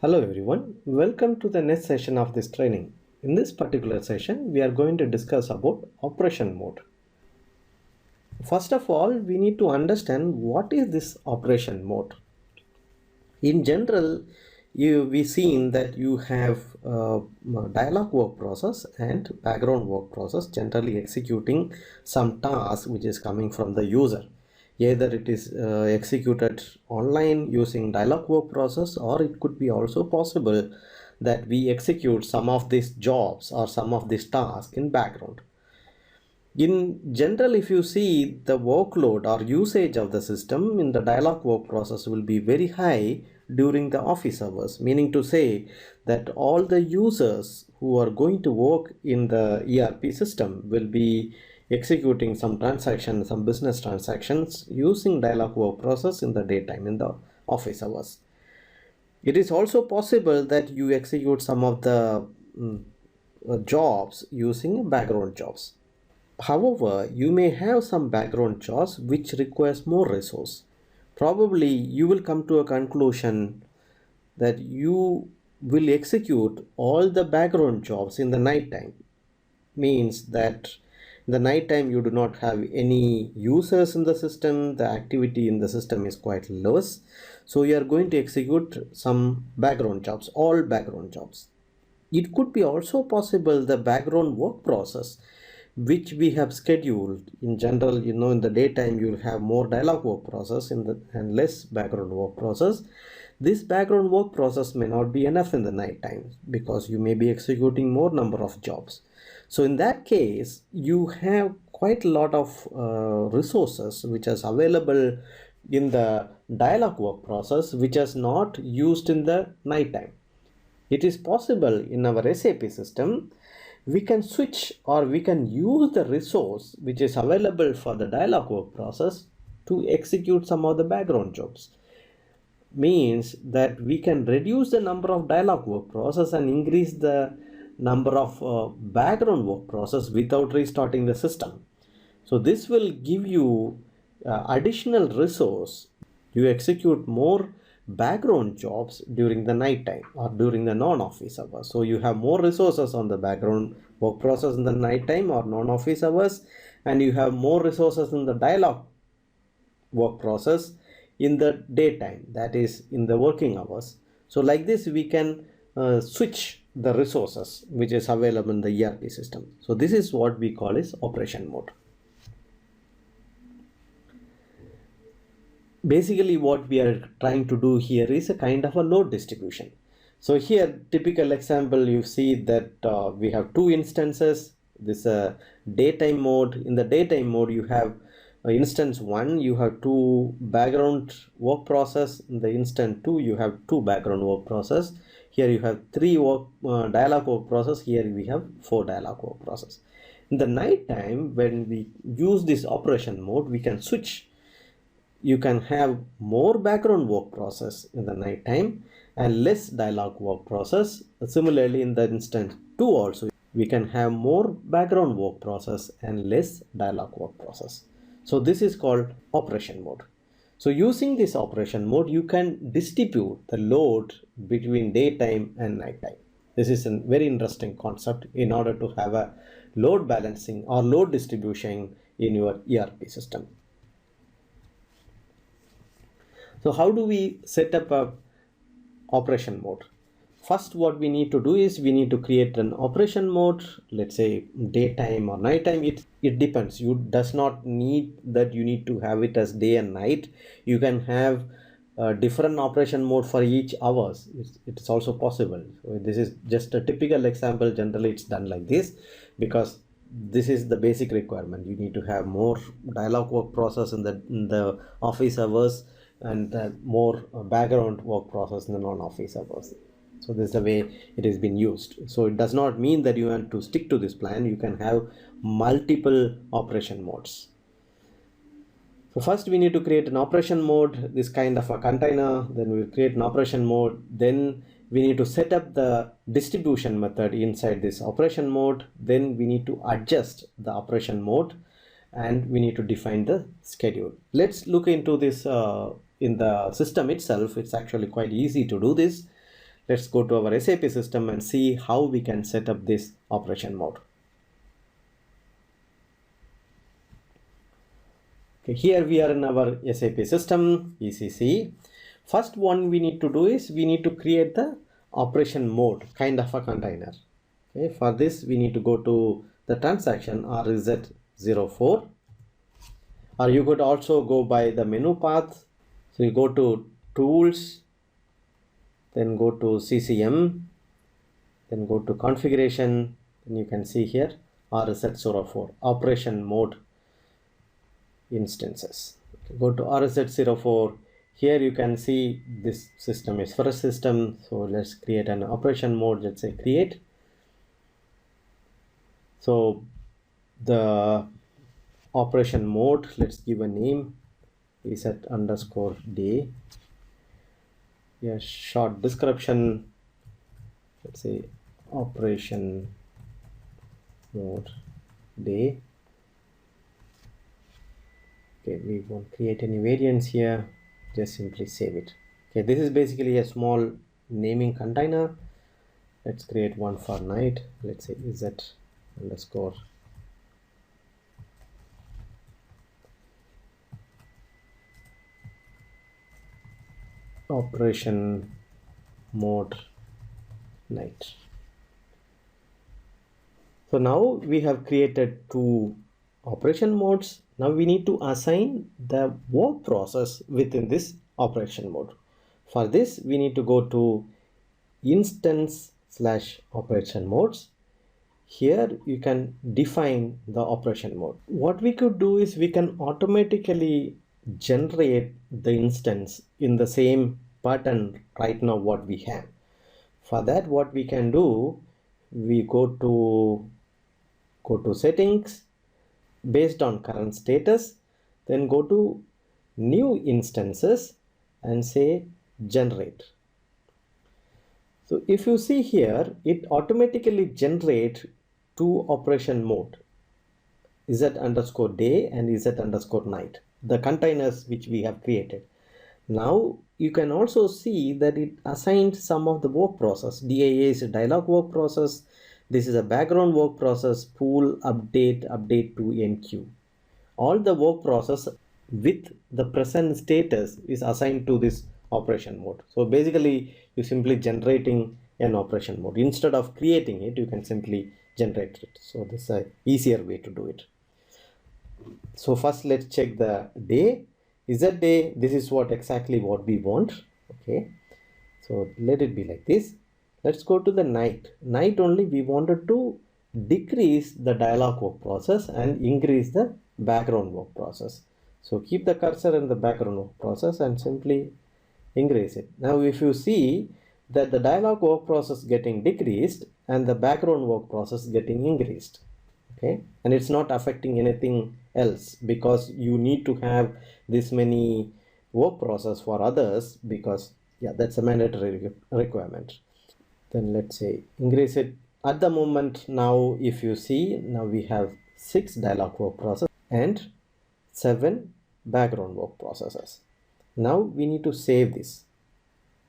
Hello everyone, welcome to the next session of this training. In this particular session, we are going to discuss about operation mode. First of all, we need to understand what is this operation mode. In general, we seen that you have dialog work process and background work process generally executing some task which is coming from the user. Either it is executed online using dialog work process, or it could be also possible that we execute some of these jobs or some of these tasks in background. In general, if you see the workload or usage of the system in the dialog work process will be very high during the office hours, meaning to say that all the users who are going to work in the ERP system will be executing some transactions, some business transactions using dialog work process in the daytime, in the office hours. It is also possible that you execute some of the jobs using background jobs. However, you may have some background jobs which requires more resource. Probably you will come to a conclusion that you will execute all the background jobs in the night time. Means that in the night time you do not have any users in the system, the activity in the system is quite less. So you are going to execute some background jobs, all background jobs. It could be also possible the background work process which we have scheduled. In general, in the daytime you will have more dialog work process and less background work process. This background work process may not be enough in the night time because you may be executing more number of jobs. So in that case, you have quite a lot of resources which is available in the dialog work process which is not used in the night time. It is possible in our SAP system we can switch or we can use the resource which is available for the dialog work process to execute some of the background jobs. Means that we can reduce the number of dialog work process and increase the number of background work process without restarting the system. So this will give you additional resource. You execute more background jobs during the night time or during the non-office hours. So you have more resources on the background work process in the night time or non-office hours, and you have more resources in the dialog work process in the daytime, that is in the working hours. So like this we can switch the resources which is available in the ERP system. So this is what we call as operation mode. Basically what we are trying to do here is a kind of a load distribution. So here typical example, you see that we have two instances. This daytime mode. In the daytime mode you have instance 1 you have 2 background work process. In the instance 2 you have 2 background work process. Here you have 3 dialog work process. Here we have 4 dialog work process. In the night time, when we use this operation mode, we can switch. You can have more background work process in the night time and less dialog work process. Similarly, in the instance 2 also we can have more background work process and less dialog work process. So this is called operation mode. So using this operation mode, you can distribute the load between daytime and nighttime. This is a very interesting concept in order to have a load balancing or load distribution in your ERP system. So how do we set up a operation mode? First, what we need to do is we need to create an operation mode, let's say daytime or nighttime. It depends. You does not need that you need to have it as day and night. You can have a different operation mode for each hours. It's also possible. So this is just a typical example. Generally, it's done like this because this is the basic requirement. You need to have more dialog work process in the office hours and more background work process in the non-office hours. So this is the way it has been used. So it does not mean that you want to stick to this plan. You can have multiple operation modes. So first we need to create an operation mode, this kind of a container. Then we will create an operation mode. Then we need to set up the distribution method inside this operation mode. Then we need to adjust the operation mode and we need to define the schedule. Let's look into this in the system itself. It's actually quite easy to do this. Let's go to our SAP system and see how we can set up this operation mode. Okay, here we are in our SAP system, ECC. First one we need to do is we need to create the operation mode, kind of a container. Okay, for this we need to go to the transaction RZ04, or you could also go by the menu path. So you go to tools, then go to CCM, then go to configuration, and you can see here RZ04 operation mode instances. Okay, go to RZ04. Here you can see this system is first system. So let's create an operation mode. Let's say create. So the operation mode, let's give a name, is at underscore day. Yeah, short description, let's say operation mode day. Okay, we won't create any variants here, just simply save it. Okay, this is basically a small naming container. Let's create one for night. Let's say is that underscore operation mode night. So now we have created two operation modes. Now we need to assign the work process within this operation mode. For this we need to go to instance / operation modes. Here you can define the operation mode. What we could do is we can automatically generate the instance in the same pattern right now what we have. For that, what we can do, we go to settings based on current status, then go to new instances and say generate. So if you see here, it automatically generates two operation mode, Z underscore day and Z underscore night, the containers which we have created. Now you can also see that it assigned some of the work process. DIA is a dialog work process. This is a background work process, pool, update to enqueue. All the work process with the present status is assigned to this operation mode. So basically you simply generating an operation mode. Instead of creating it, you can simply generate it. So this is an easier way to do it. So first let's check the day. Is that day? This is exactly what we want. Okay. So let it be like this. Let's go to the night. Night only we wanted to decrease the dialog work process and increase the background work process. So keep the cursor in the background work process and simply increase it. Now if you see that the dialog work process getting decreased and the background work process getting increased. Okay, and it's not affecting anything else because you need to have this many work process for others because that's a mandatory requirement. Then let's say increase it. At the moment now if you see, now we have 6 dialog work process and 7 background work processes. Now we need to save this.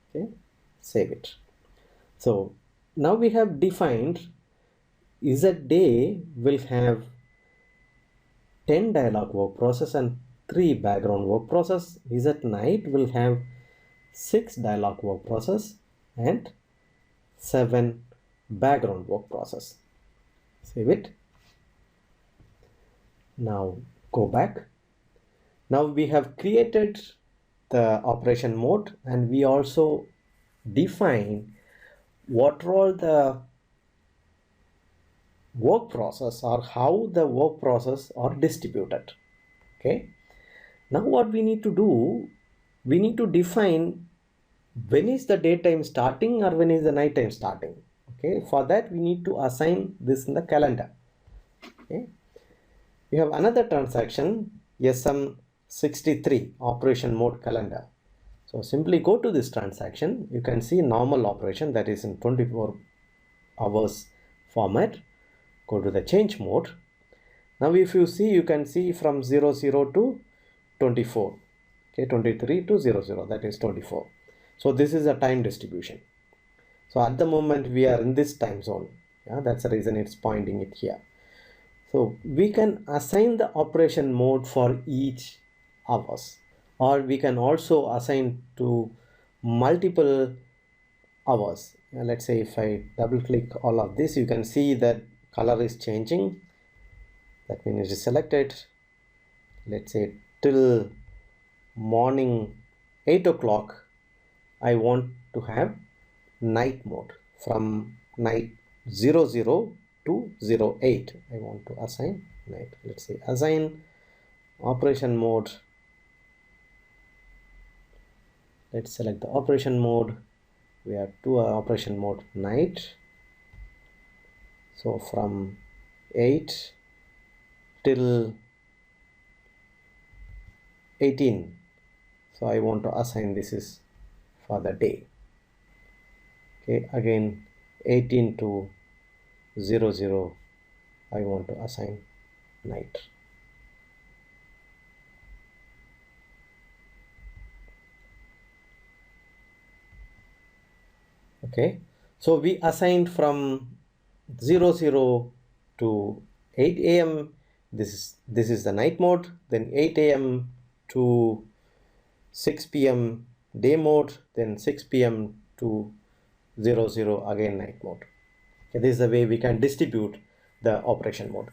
Okay, save it. So now we have defined Z day will have 10 dialog work process and 3 background work process. Z night will have 6 dialog work process and 7 background work process. Save it. Now go back. Now we have created the operation mode and we also define what are all the work process or how the work process are distributed. Okay, now what we need to do, we need to define when is the daytime starting or when is the nighttime starting. Okay, for that we need to assign this in the calendar. Okay, we have another transaction SM63 operation mode calendar. So simply go to this transaction. You can see normal operation, that is in 24 hours format. Go to the change mode. Now if you see, you can see from 00 to 24. Okay, 23 to 00, that is 24. So this is a time distribution. So at the moment we are in this time zone. Yeah, that's the reason it's pointing it here. So we can assign the operation mode for each hours, or we can also assign to multiple hours. Let's say if I double click all of this, you can see that color is changing. That means it is selected. Let's say till morning 8 o'clock, I want to have night mode from night 00 to 08. I want to assign night. Let's say assign operation mode. Let's select the operation mode. We have two operation mode night. So from 8 till 18. So I want to assign this is for the day. Okay, again 18 to 00, I want to assign night. Okay, so we assigned from 00 to 8 a.m. This is the night mode. Then 8 a.m. to 6 p.m. day mode. Then 6 p.m. to 00 again night mode. Okay, this is the way we can distribute the operation mode.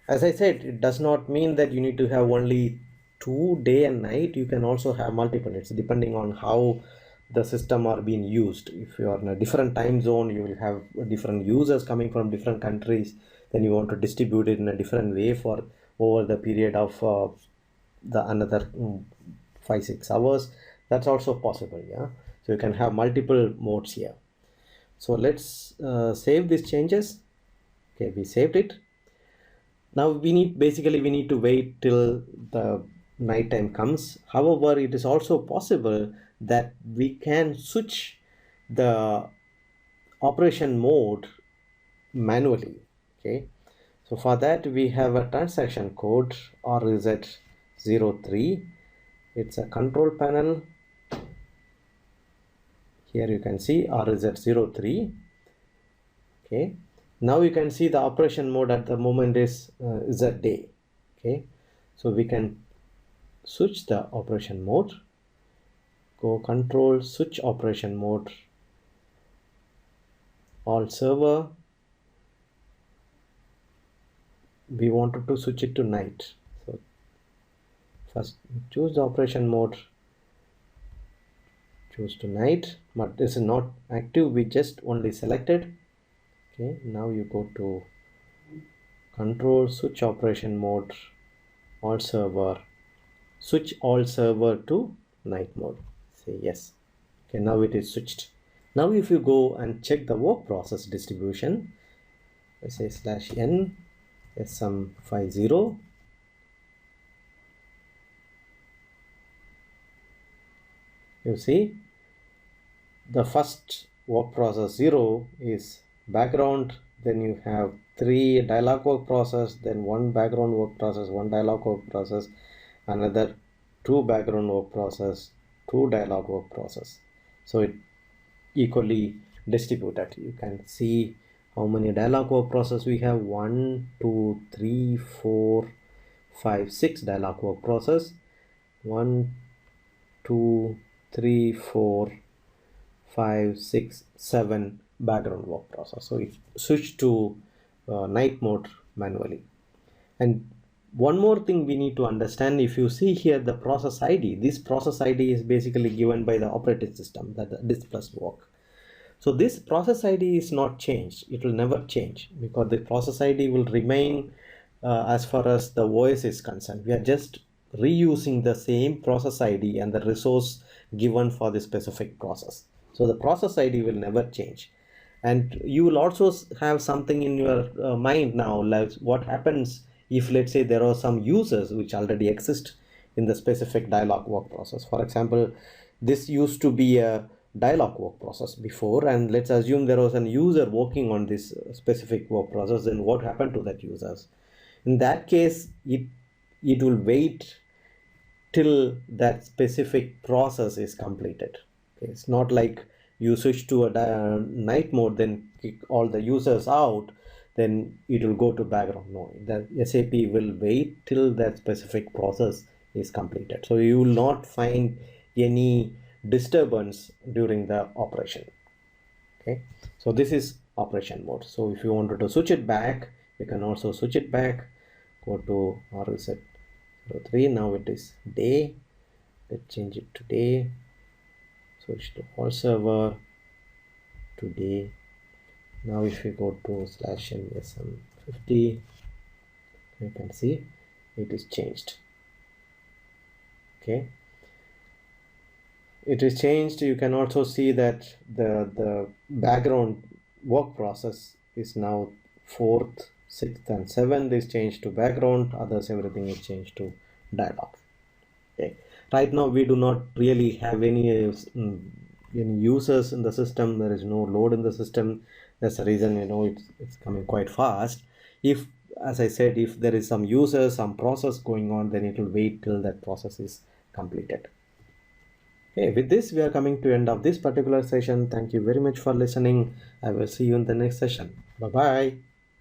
As I said, it does not mean that you need to have only two, day and night. You can also have multiple. It's depending on how the system are being used. If you are in a different time zone, you will have different users coming from different countries. Then you want to distribute it in a different way for over the period of the another 5-6 hours. That's also possible. Yeah, so you can have multiple modes here. So let's save these changes. Okay, we saved it. Now we need to wait till the night time comes. However, it is also possible that we can switch the operation mode manually. Okay, so for that we have a transaction code RZ03. It's a control panel. Here you can see RZ03. Okay, now you can see the operation mode at the moment is Z day. Okay, so we can switch the operation mode. Go control switch operation mode, all server. We wanted to switch it to night. So first choose the operation mode, choose to night, but this is not active. We just only selected. Okay, now you go to control switch operation mode, all server, switch all server to night mode. Say yes. Okay, now it is switched. Now if you go and check the work process distribution, let's say /n sum50, you see the first work process 0 is background, then you have 3 dialog work process, then 1 background work process, 1 dialog work process, another 2 background work process, 2 dialog work process. So it equally distributed. You can see how many dialog work process we have. 1 2 3 4 5 6 dialog work process. 1 2 3 4 5 6 7 background work process. So it switched to night mode manually. And one more thing we need to understand, if you see here the process ID, this process ID is basically given by the operating system, that this plus work. So this process ID is not changed. It will never change because the process ID will remain as far as the OS is concerned. We are just reusing the same process ID and the resource given for the specific process. So the process ID will never change. And you will also have something in your mind now, like what happens if, let's say, there are some users which already exist in the specific dialog work process. For example, this used to be a dialog work process before, and let's assume there was an user working on this specific work process. Then what happened to that users? In that case, it will wait till that specific process is completed. Okay, it's not like you switch to a night mode, then kick all the users out, then it will go to background. No, the SAP will wait till that specific process is completed. So you will not find any disturbance during the operation. Okay, so this is operation mode. So if you wanted to switch it back, you can also switch it back. Go to reset 03. Now it is day. Let's change it to day. Switch to all server today. Now if you go to /NSM50, you can see it is changed. Okay, it is changed. You can also see that the background work process is now 4th, 6th and 7th is changed to background. Others, everything is changed to dialog. Okay, right now we do not really have any users in the system. There is no load in the system. That's the reason it's coming quite fast. If, as I said, if there is some user, some process going on, then it will wait till that process is completed. Okay, with this we are coming to end of this particular session. Thank you very much for listening. I will see you in the next session. Bye bye.